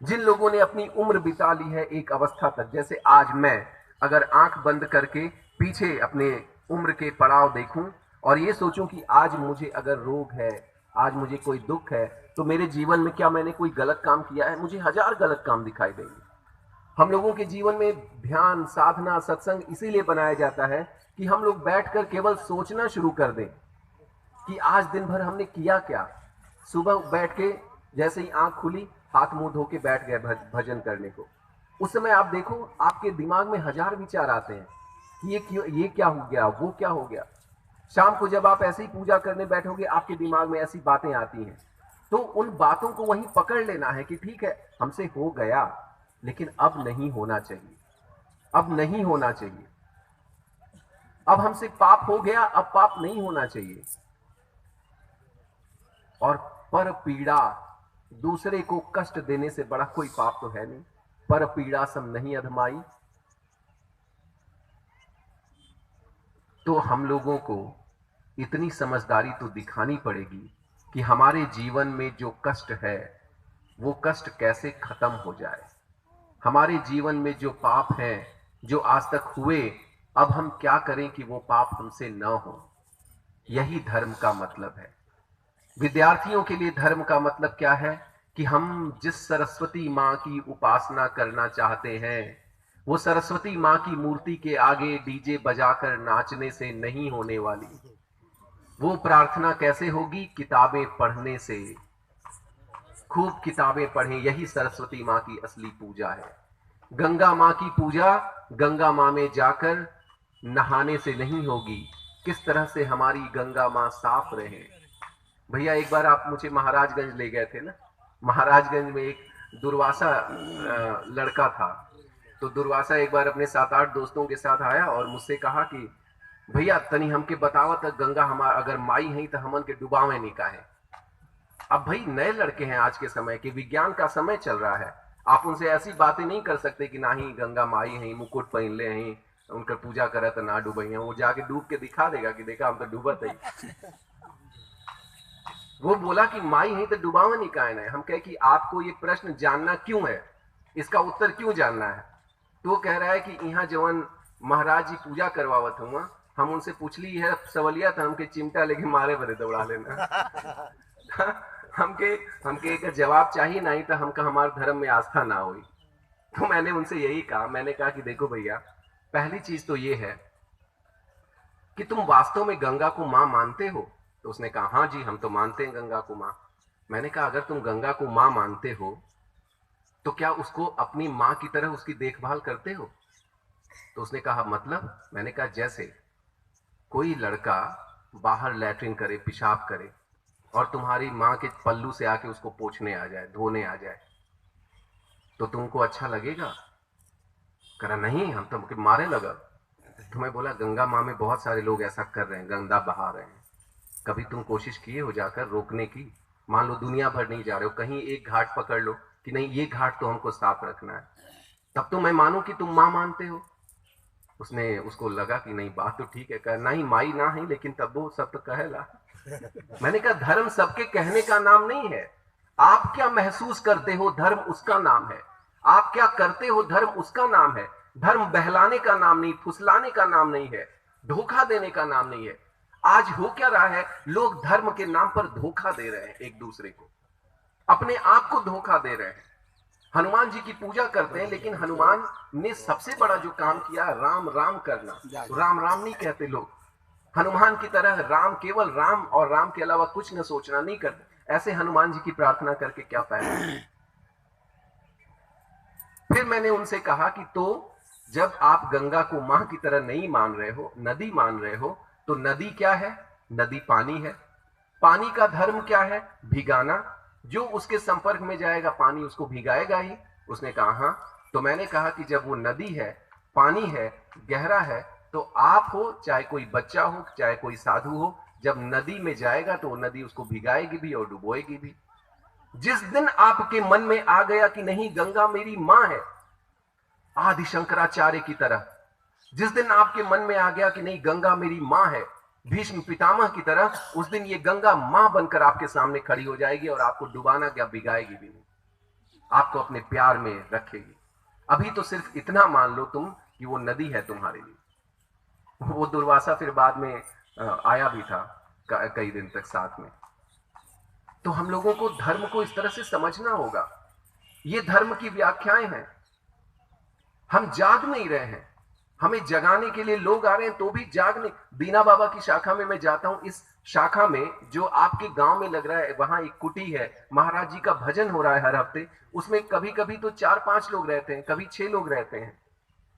जिन लोगों ने अपनी उम्र बिता ली है एक अवस्था तक, जैसे आज मैं अगर आंख बंद करके पीछे अपने उम्र के पड़ाव देखूं और ये सोचूं कि आज मुझे अगर रोग है, आज मुझे कोई दुख है, तो मेरे जीवन में क्या मैंने कोई गलत काम किया है? मुझे हजार गलत काम दिखाई देंगे। हम लोगों के जीवन में ध्यान, साधना, सत्संग इसीलिए बनाया जाता है कि हम लोग बैठकर केवल सोचना शुरू कर दें कि आज दिन भर हमने किया क्या। सुबह बैठ के जैसे ही आंख खुली, हाथ मुंह धो के बैठ गए भजन करने को, उस समय आप देखो आपके दिमाग में हजार विचार आते हैं कि ये क्यों, ये क्या हो गया, वो क्या हो गया। शाम को जब आप ऐसे ही पूजा करने बैठोगे, आपके दिमाग में ऐसी बातें आती हैं, तो उन बातों को वहीं पकड़ लेना है कि ठीक है, हमसे हो गया, लेकिन अब नहीं होना चाहिए, अब नहीं होना चाहिए। अब हमसे पाप हो गया, अब पाप नहीं होना चाहिए। और पर पीड़ा, दूसरे को कष्ट देने से बड़ा कोई पाप तो है नहीं। पर पीड़ा सम नहीं अधमाई। तो हम लोगों को इतनी समझदारी तो दिखानी पड़ेगी कि हमारे जीवन में जो कष्ट है वो कष्ट कैसे खत्म हो जाए। हमारे जीवन में जो पाप है, जो आज तक हुए, अब हम क्या करें कि वो पाप हमसे न हो। यही धर्म का मतलब है। विद्यार्थियों के लिए धर्म का मतलब क्या है कि हम जिस सरस्वती मां की उपासना करना चाहते हैं, वो सरस्वती मां की मूर्ति के आगे डीजे बजाकर नाचने से नहीं होने वाली। वो प्रार्थना कैसे होगी? किताबें पढ़ने से। खूब किताबें पढ़ें, यही सरस्वती मां की असली पूजा है। गंगा मां की पूजा गंगा मां में जाकर नहाने से नहीं होगी। किस तरह से हमारी गंगा मां साफ रहे। भैया एक बार आप मुझे महाराजगंज ले गए थे ना, महाराजगंज में एक दुर्वासा लड़का था। तो दुर्वासा एक बार अपने 7-8 दोस्तों के साथ आया और मुझसे कहा कि भैया तनी हमके बतावत गंगा हमार अगर माई है तो हमन के डुबावे नहीं काहे। अब भाई नए लड़के हैं, आज के समय के विज्ञान का समय चल रहा है, आप उनसे ऐसी बातें नहीं कर सकते कि ना ही गंगा माई है, मुकुट पहन ले हैं, उनकर पूजा करे तो ना डूबई है। वो जाके डूब के दिखा देगा कि देखा हम तो डूबत है। वो बोला कि माई है तो डुबावा नहीं काहे ना। हम कहे कि आपको ये प्रश्न जानना क्यों है, इसका उत्तर क्यों जानना है? तो वो कह रहा है कि यहाँ जवन महाराज जी पूजा करवावत हुआ, हम उनसे पूछ ली है सवलिया था, हमके चिमटा लेके मारे बड़े दौड़ा लेना। हमके हमके एक जवाब चाहिए, नहीं तो हमका हमारे धर्म में आस्था ना हुई। तो मैंने उनसे यही कहा, मैंने कहा कि देखो भैया, पहली चीज तो ये है कि तुम वास्तव में गंगा को मां मानते हो? तो उसने कहा हाँ जी, हम तो मानते हैं गंगा को मां। मैंने कहा अगर तुम गंगा को मां मानते हो तो क्या उसको अपनी मां की तरह उसकी देखभाल करते हो? तो उसने कहा मतलब? मैंने कहा जैसे कोई लड़का बाहर लैट्रिन करे, पेशाब करे, और तुम्हारी मां के पल्लू से आके उसको पोंछने आ जाए, धोने आ जाए, तो तुमको अच्छा लगेगा? करा नहीं, हम तो मारे लगा। तो मैं बोला गंगा मां में बहुत सारे लोग ऐसा कर रहे हैं, गंदा बहा रहे हैं। कभी तुम कोशिश किए हो जाकर रोकने की? मान लो दुनिया भर नहीं जा रहे हो, कहीं एक घाट पकड़ लो कि नहीं ये घाट तो हमको साफ रखना है, तब तो मैं मानूं कि तुम मां मानते हो। उसने, उसको लगा कि नहीं बात तो ठीक है, कहा नहीं माई ना है लेकिन तब वो सब तो कहेला। मैंने कहा धर्म सबके कहने का नाम नहीं है। आप क्या महसूस करते हो, धर्म उसका नाम है। आप क्या करते हो, धर्म उसका नाम है। धर्म बहलाने का नाम नहीं, फुसलाने का नाम नहीं है, धोखा देने का नाम नहीं है। आज हो क्या रहा है, लोग धर्म के नाम पर धोखा दे रहे हैं एक दूसरे को, अपने आप को धोखा दे रहे हैं। हनुमान जी की पूजा करते हैं, लेकिन हनुमान ने सबसे बड़ा जो काम किया, राम राम करना। राम राम नहीं कहते लोग। हनुमान की तरह राम, केवल राम और राम के अलावा कुछ न सोचना नहीं करते। ऐसे हनुमान जी की प्रार्थना करके क्या फायदा? फिर मैंने उनसे कहा कि तो जब आप गंगा को मां की तरह नहीं मान रहे हो, नदी मान रहे हो, तो नदी क्या है? नदी पानी है। पानी का धर्म क्या है? भिगाना। जो उसके संपर्क में जाएगा पानी उसको भिगाएगा ही। उसने कहा हाँ। तो मैंने कहा कि जब वो नदी है, पानी है, गहरा है, तो आप हो चाहे कोई बच्चा हो चाहे कोई साधु हो, जब नदी में जाएगा तो वो नदी उसको भिगाएगी भी और डुबोएगी भी। जिस दिन आपके मन में आ गया कि नहीं गंगा मेरी मां है, आदि शंकराचार्य की तरह, जिस दिन आपके मन में आ गया कि नहीं गंगा मेरी मां है, भीष्म पितामह की तरह, उस दिन ये गंगा मां बनकर आपके सामने खड़ी हो जाएगी और आपको डुबाना क्या, भिगाएगी भी नहीं। आपको अपने प्यार में रखेगी। अभी तो सिर्फ इतना मान लो तुम कि वो नदी है तुम्हारे लिए। वो दुर्वासा फिर बाद में आया भी था कई दिन तक साथ में। तो हम लोगों को धर्म को इस तरह से समझना होगा। ये धर्म की व्याख्याएं हैं। हम जाग नहीं रहे हैं, हमें जगाने के लिए लोग आ रहे हैं तो भी जाग नहीं। बीना बाबा की शाखा में मैं जाता हूं, इस शाखा में जो आपके गांव में लग रहा है, वहां एक कुटी है, महाराज जी का भजन हो रहा है हर हफ्ते। उसमें कभी कभी तो 4-5 लोग रहते हैं, कभी 6 लोग रहते हैं।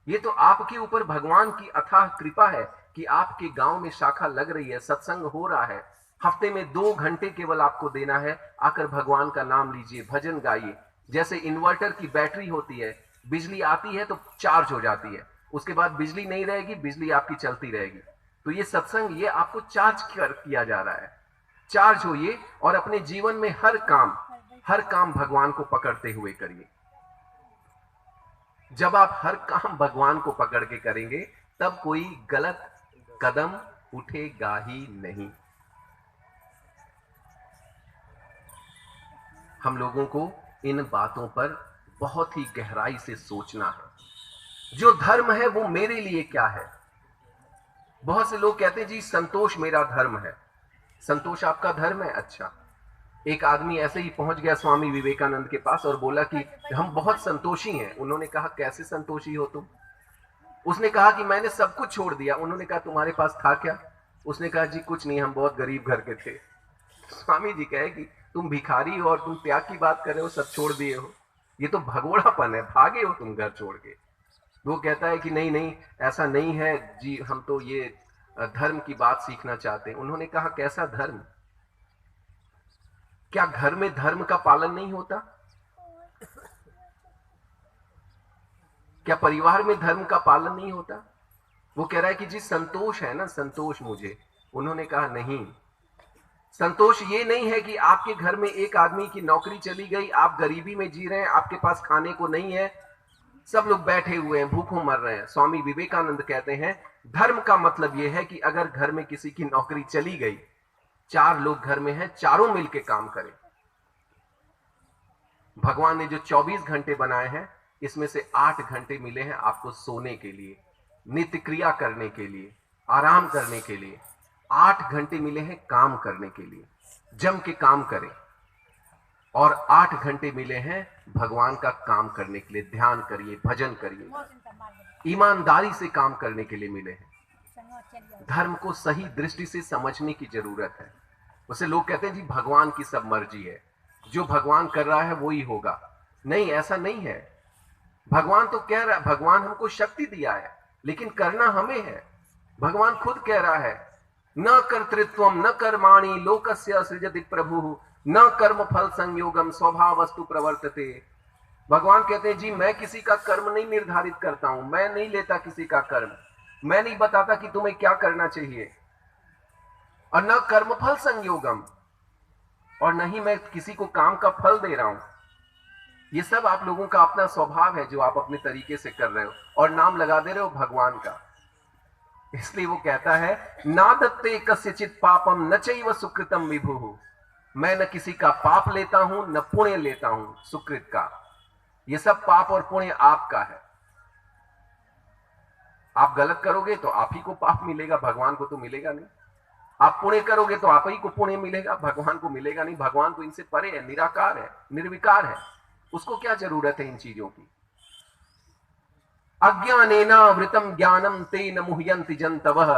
ये तो आपके ऊपर भगवान की अथाह कृपा है कि आपके गांव में शाखा लग रही है, सत्संग हो रहा है। हफ्ते में 2 घंटे केवल आपको देना है, आकर भगवान का नाम लीजिए, भजन गाइए। जैसे इन्वर्टर की बैटरी होती है, बिजली आती है तो चार्ज हो जाती है, उसके बाद बिजली नहीं रहेगी, बिजली आपकी चलती रहेगी। तो ये सत्संग, ये आपको चार्ज किया जा रहा है। चार्ज होइए और अपने जीवन में हर काम भगवान को पकड़ते हुए करिए। जब आप हर काम भगवान को पकड़ के करेंगे तब कोई गलत कदम उठेगा ही नहीं। हम लोगों को इन बातों पर बहुत ही गहराई से सोचना है। जो धर्म है वो मेरे लिए क्या है। बहुत से लोग कहते हैं जी संतोष मेरा धर्म है। संतोष आपका धर्म है? अच्छा। एक आदमी ऐसे ही पहुंच गया स्वामी विवेकानंद के पास और बोला कि हम बहुत संतोषी हैं। उन्होंने कहा कैसे संतोषी हो तुम? उसने कहा कि मैंने सब कुछ छोड़ दिया। उन्होंने कहा तुम्हारे पास था क्या? उसने कहा जी कुछ नहीं, हम बहुत गरीब घर के थे। स्वामी जी कहे कि तुम भिखारी हो और तुम त्याग की बात कर रहे हो, सब छोड़ दिए हो। ये तो भगोड़ापन है, भागे हो तुम घर छोड़ के। वो कहता है कि नहीं नहीं, ऐसा नहीं है जी, हम तो ये धर्म की बात सीखना चाहते हैं। उन्होंने कहा कैसा धर्म? क्या घर में धर्म का पालन नहीं होता? क्या परिवार में धर्म का पालन नहीं होता? वो कह रहा है कि जी संतोष है ना, संतोष मुझे। उन्होंने कहा नहीं, संतोष ये नहीं है कि आपके घर में एक आदमी की नौकरी चली गई, आप गरीबी में जी रहे हैं, आपके पास खाने को नहीं है, सब लोग बैठे हुए हैं, भूखों मर रहे हैं। स्वामी विवेकानंद कहते हैं धर्म का मतलब यह है कि अगर घर में किसी की नौकरी चली गई, 4 लोग घर में हैं, चारों मिलके काम करें। भगवान ने जो 24 घंटे बनाए हैं, इसमें से 8 घंटे मिले हैं आपको सोने के लिए, नित्य क्रिया करने के लिए, आराम करने के लिए। 8 घंटे मिले हैं काम करने के लिए, जम के काम करें। और 8 घंटे मिले हैं भगवान का काम करने के लिए, ध्यान करिए, भजन करिए, ईमानदारी से काम करने के लिए मिले हैं। धर्म को सही दृष्टि से समझने की जरूरत है। उसे लोग कहते हैं जी भगवान की सब मर्जी है, जो भगवान कर रहा है वो ही होगा। नहीं, ऐसा नहीं है। भगवान तो कह रहा है, भगवान हमको शक्ति दिया है, लेकिन करना हमें है। भगवान खुद कह रहा है न कर्तृत्वम न कर्माणि लोकस्य सृजति प्रभु न कर्म फल संयोगम स्वभावस्तु प्रवर्तते। भगवान कहते हैं जी मैं किसी का कर्म नहीं निर्धारित करता हूं, मैं नहीं लेता किसी का कर्म, मैं नहीं बताता कि तुम्हें क्या करना चाहिए। और न कर्म फल संयोगम, और नहीं मैं किसी को काम का फल दे रहा हूं। ये सब आप लोगों का अपना स्वभाव है जो आप अपने तरीके से कर रहे हो और नाम लगा दे रहे हो भगवान का। इसलिए वो कहता है ना दत्ते कस्यचित पापम न चैव सुकृतम विभुः। मैं न किसी का पाप लेता हूं न पुण्य लेता हूं सुकृत का। ये सब पाप और पुण्य आपका है। आप गलत करोगे तो आप ही को पाप मिलेगा, भगवान को तो मिलेगा नहीं। आप पुण्य करोगे तो आप ही को पुण्य मिलेगा, भगवान को मिलेगा नहीं। भगवान तो इनसे परे है, निराकार है, निर्विकार है, उसको क्या जरूरत है इन चीजों की। अज्ञानेनावृतम ज्ञानम तेन मुह्यन्ति जन्तवः।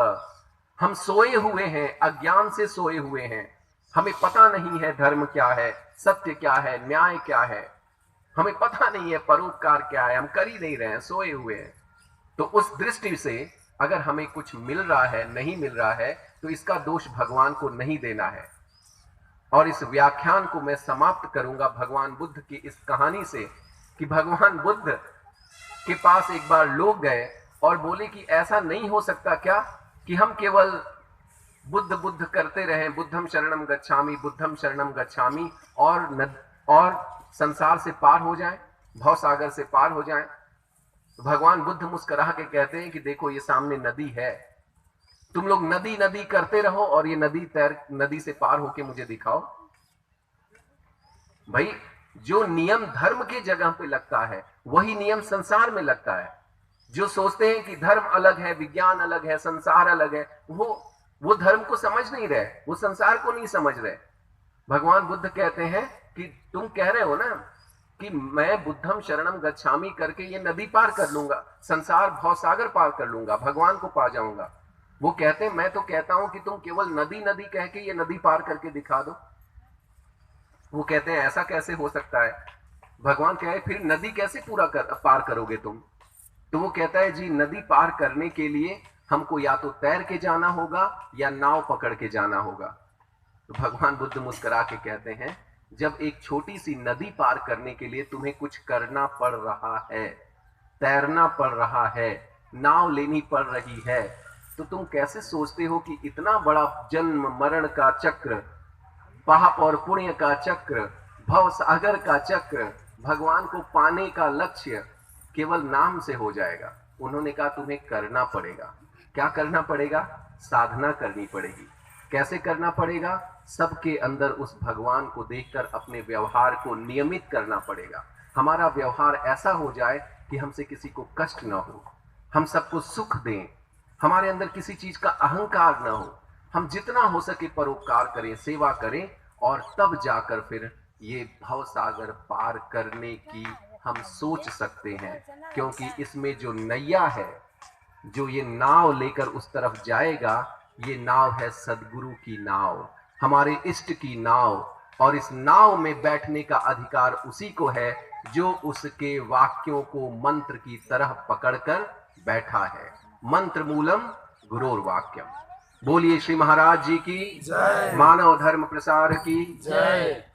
हम सोए हुए हैं, अज्ञान से सोए हुए हैं। हमें पता नहीं है धर्म क्या है, सत्य क्या है, न्याय क्या है, हमें पता नहीं है परोपकार क्या है, हम कर ही नहीं रहे हैं, सोए हुए हैं। तो उस दृष्टि से अगर हमें कुछ मिल रहा है, नहीं मिल रहा है, तो इसका दोष भगवान को नहीं देना है। और इस व्याख्यान को मैं समाप्त करूंगा भगवान बुद्ध की इस कहानी से कि भगवान बुद्ध के पास एक बार लोग गए और बोले कि ऐसा नहीं हो सकता क्या कि हम केवल बुद्ध बुद्ध करते रहें, बुद्धम शरणम गच्छामि, बुद्धम शरणम गच्छामि, और संसार से पार हो जाएं, भव सागर से पार हो जाएं। तो भगवान बुद्ध मुस्कुरा के कहते हैं कि देखो ये सामने नदी है, तुम लोग नदी नदी करते रहो और ये नदी से पार होके मुझे दिखाओ। भाई जो नियम धर्म के जगह पे लगता है वही नियम संसार में लगता है। जो सोचते हैं कि धर्म अलग है, विज्ञान अलग है, संसार अलग है, वो धर्म को समझ नहीं रहे, वो संसार को नहीं समझ रहे। भगवान बुद्ध कहते हैं कि तुम कह रहे हो ना कि मैं बुद्धम शरणम गच्छामि करके ये नदी पार कर लूंगा, संसार भवसागर पार कर लूंगा, भगवान को पा जाऊंगा। वो कहते हैं मैं तो कहता हूं कि तुम केवल नदी नदी कह के ये नदी पार करके दिखा दो। वो कहते हैं ऐसा कैसे हो सकता है? भगवान कहे फिर नदी कैसे पार करोगे तुम? तो वो कहता है जी नदी पार करने के लिए हमको या तो तैर के जाना होगा या नाव पकड़ के जाना होगा। तो भगवान बुद्ध मुस्कुरा के कहते हैं जब एक छोटी सी नदी पार करने के लिए तुम्हें कुछ करना पड़ रहा है, तैरना पड़ रहा है, नाव लेनी पड़ रही है, तो तुम कैसे सोचते हो कि इतना बड़ा जन्म मरण का चक्र, पाप और पुण्य का चक्र, भव सागर का चक्र, भगवान को पाने का लक्ष्य केवल नाम से हो जाएगा? उन्होंने कहा तुम्हें करना पड़ेगा। क्या करना पड़ेगा? साधना करनी पड़ेगी। कैसे करना पड़ेगा? सबके अंदर उस भगवान को देखकर अपने व्यवहार को नियमित करना पड़ेगा। हमारा व्यवहार ऐसा हो जाए कि हमसे किसी को कष्ट ना हो, हम सबको सुख दें, हमारे अंदर किसी चीज का अहंकार ना हो, हम जितना हो सके परोपकार करें, सेवा करें, और तब जाकर फिर ये भव सागर पार करने की हम सोच सकते हैं। क्योंकि इसमें जो नैया है, जो ये नाव लेकर उस तरफ जाएगा, ये नाव है सदगुरु की नाव, हमारे इष्ट की नाव। और इस नाव में बैठने का अधिकार उसी को है जो उसके वाक्यों को मंत्र की तरह पकड़कर बैठा है। मंत्र मूलम गुरोर वाक्यम। बोलिए श्री महाराज जी की जय। मानव धर्म प्रसार की जय।